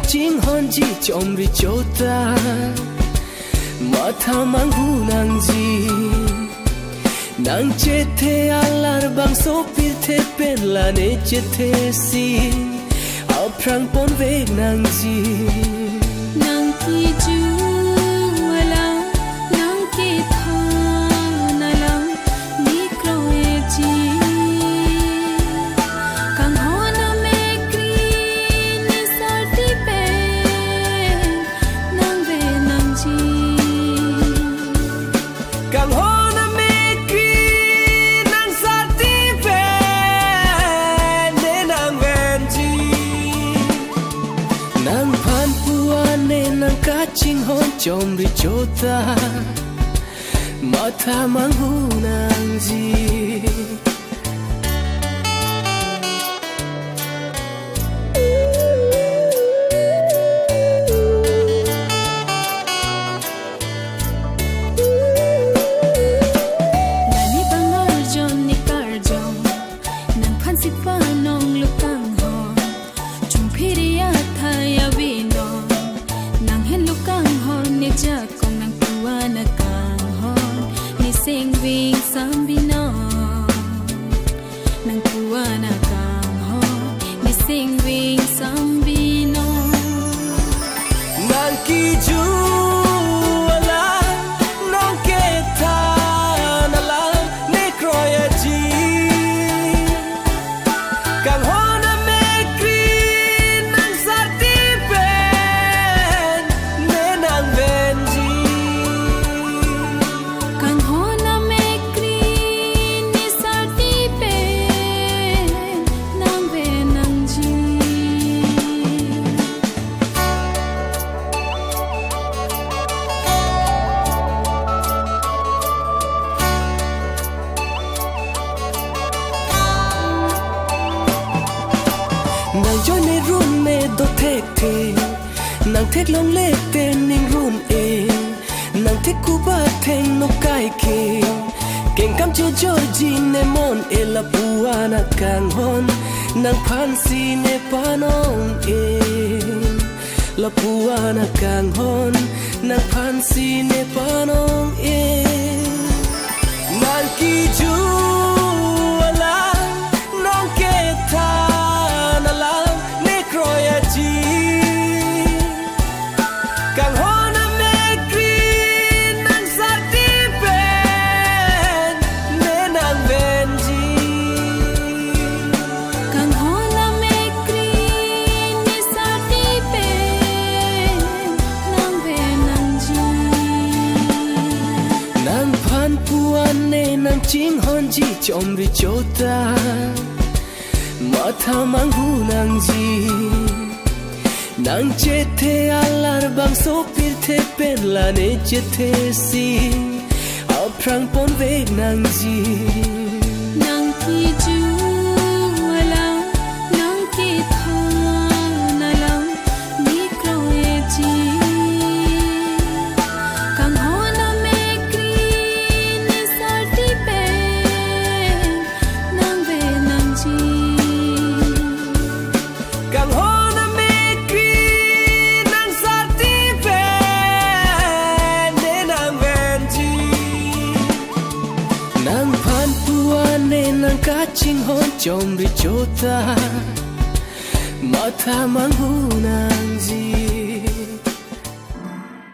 ching hon ji chom ri chota ma tha mang hu nang ji nang che the alar bang so pir the pen la ne che the si au prang pon ve nang ji nang ki ju ala nang ki tha na la ni kro e ji kang ho na me kri ni sa ti pe nang ve nang ji kang ho na me kri nang sa ti pe ne nang ven ji nang phan puan ne nang ka ching hon chom ri chota ma tha mang hu nang ji nani bangar jon ni kar jon nang phan si pa nong lu kang ho chung phiria tha ya vi no nang hen lu kang ho ni ja kong nang tua na kang ho ni sing ving sam bi no nang tua na kang ho ni sing ving sam bi no nang ki ju ala nong ke tha na la ne kroya ji kang ho na me kri nang sa ti pen ne nang ven ji kang ho na me kri ni sa ti pe nang ve nang ji nàng cho ne room me do thek the nàng thek long le te ning room e nàng thek ku ba theng no kai ke ken kam cho georgi ne mon e la puana kang hon nàng phan si ne panong e la puana kang hon nàng phan si ne panong e nàng ki ju ala nong ke tha na la ne kroya ji kang ho na me kri nang sa ti pen ne nang ven ji kang ho na me kri ni sa ti pe nang ve nang ji nang phan puan ne nang ching hon ji chom ri chota ma tha mang hu nang ji nang che the alar bang so pir the pen la ne che the si au prang pon ve nang ji nang ki ju ala nang ki tha na la ni kro e ji kang ho na me kri ni sa ti pe nang ve nang ji kang ho na me kri nang sa ti pen ne nang ven ji nang phan puan ne nang ka ching hon chom ri chota ma tha mang hu nang ji